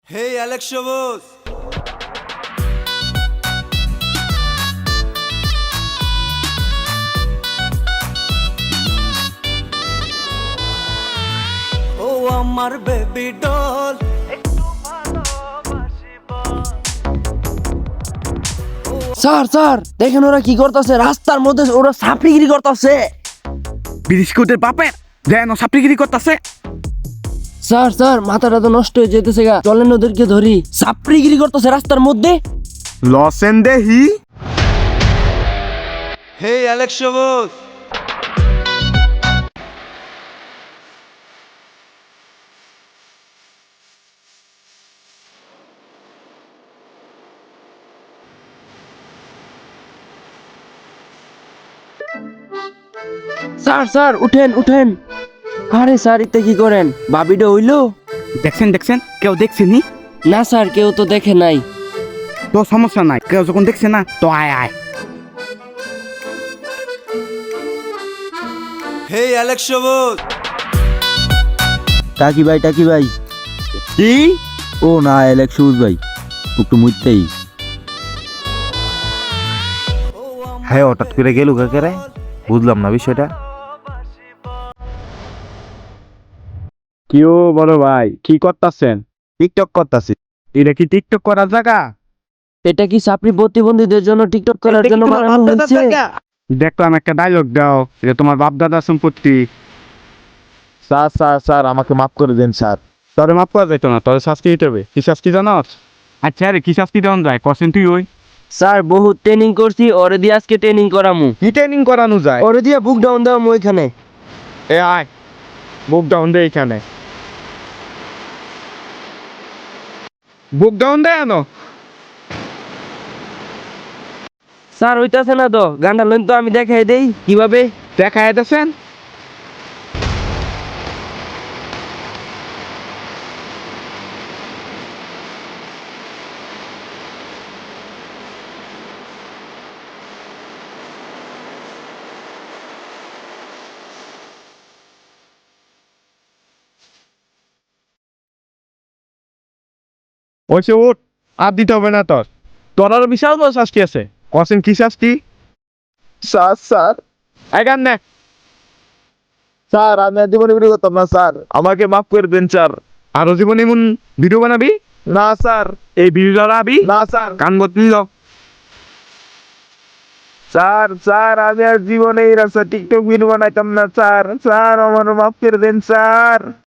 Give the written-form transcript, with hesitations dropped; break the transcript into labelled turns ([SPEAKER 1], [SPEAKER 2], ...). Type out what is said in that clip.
[SPEAKER 1] Hey Alex Shavos! ও আমার baby doll
[SPEAKER 2] sir sir দেখেন ওরা কি করতেছে রাস্তার মধ্যে ওরা সাপড়িগিরি করতেছে।
[SPEAKER 3] বিস্কুটের বাপের যেন সাপ্লিগিরি করতেছে।
[SPEAKER 2] স্যার স্যার মাথাটা তো নষ্ট হয়ে যেতেছে গা, চলেন ওদেরকে ধরি। সাপড়িগিরি করতেছে রাস্তার মধ্যে।
[SPEAKER 3] লসেন দেহি
[SPEAKER 1] Hey Alex Shavos!
[SPEAKER 2] Sir sir উঠেন উঠেন। আরে স্যার ইতে কি করেন? ভাবিটা হইলো?
[SPEAKER 3] দেখছেন দেখছেন কেউ দেখছেনি?
[SPEAKER 2] না স্যার কেউ তো দেখে নাই।
[SPEAKER 3] তো সমস্যা নাই, কেউ যখন দেখছে না তো আয় আয়।
[SPEAKER 1] Hey Alex Shavos!
[SPEAKER 4] টাকি ভাই
[SPEAKER 3] কি
[SPEAKER 4] ও না এলেক্স সুজ ভাই একটু মুইতেই হ্যাঁ হঠাৎ করে গেল কাকেরে বুঝলাম না বিষয়টা।
[SPEAKER 3] কিও বড় ভাই কি করতেছেন?
[SPEAKER 4] টিকটক করতাছি।
[SPEAKER 3] এটা কি টিকটক করার জায়গা?
[SPEAKER 2] এটা কি সাপড়ি প্রতিবন্ধীদের জন্য টিকটক করার জন্য বানানো হয়েছে?
[SPEAKER 3] দেখলাম একটা ডায়লগ দাও, এটা তোমার বাপ দাদা সম্পত্তি।
[SPEAKER 4] স্যার আমাকে মাফ করে দেন স্যার।
[SPEAKER 3] তোরে মাপ করা যাইতো না, তোরে শাস্তি দিতে হবে। কি শাস্তি জানোস? আচ্ছা রে, কি শাস্তি দেওয়া যায় কসেন তুই? ওই
[SPEAKER 2] স্যার বহুত ট্রেনিং করছি, ওরে দিয়ে আজকে ট্রেনিং করামু।
[SPEAKER 3] কি ট্রেনিং করানো যায়?
[SPEAKER 2] ওরে দিয়ে বুক ডাউন দেওয়ামু ওইখানে।
[SPEAKER 3] এ আয়, বুক ডাউন দে এখানে। বুক ডাউন দে আনো।
[SPEAKER 2] স্যার হইতাছে না তো, গানটা লইন তো আমি দেখাই দেই কিভাবে।
[SPEAKER 3] দেখা যাচ্ছেন ওইসে উঠ, আর দিতে হবে না তোর। তোর আরো বিশাল বড় শাস্তি আছে। কসেন কি শাস্তি?
[SPEAKER 4] স্যার
[SPEAKER 3] এগান নে।
[SPEAKER 4] স্যার আমি আর জীবনে বিক্রি করতাম না স্যার, আমাকে মাফ করে দেন স্যার।
[SPEAKER 3] আরো জীবনে এমন ভিডিও বানাবি?
[SPEAKER 4] না স্যার।
[SPEAKER 3] এই ভিডিও বানাবি?
[SPEAKER 4] না স্যার।
[SPEAKER 3] কান বদলি যাও।
[SPEAKER 4] স্যার আমি আর জীবনে এই রাস্তা টিকটক ভিডিও বানাইতাম না স্যার। স্যার আমার মাফ করে দেন স্যার।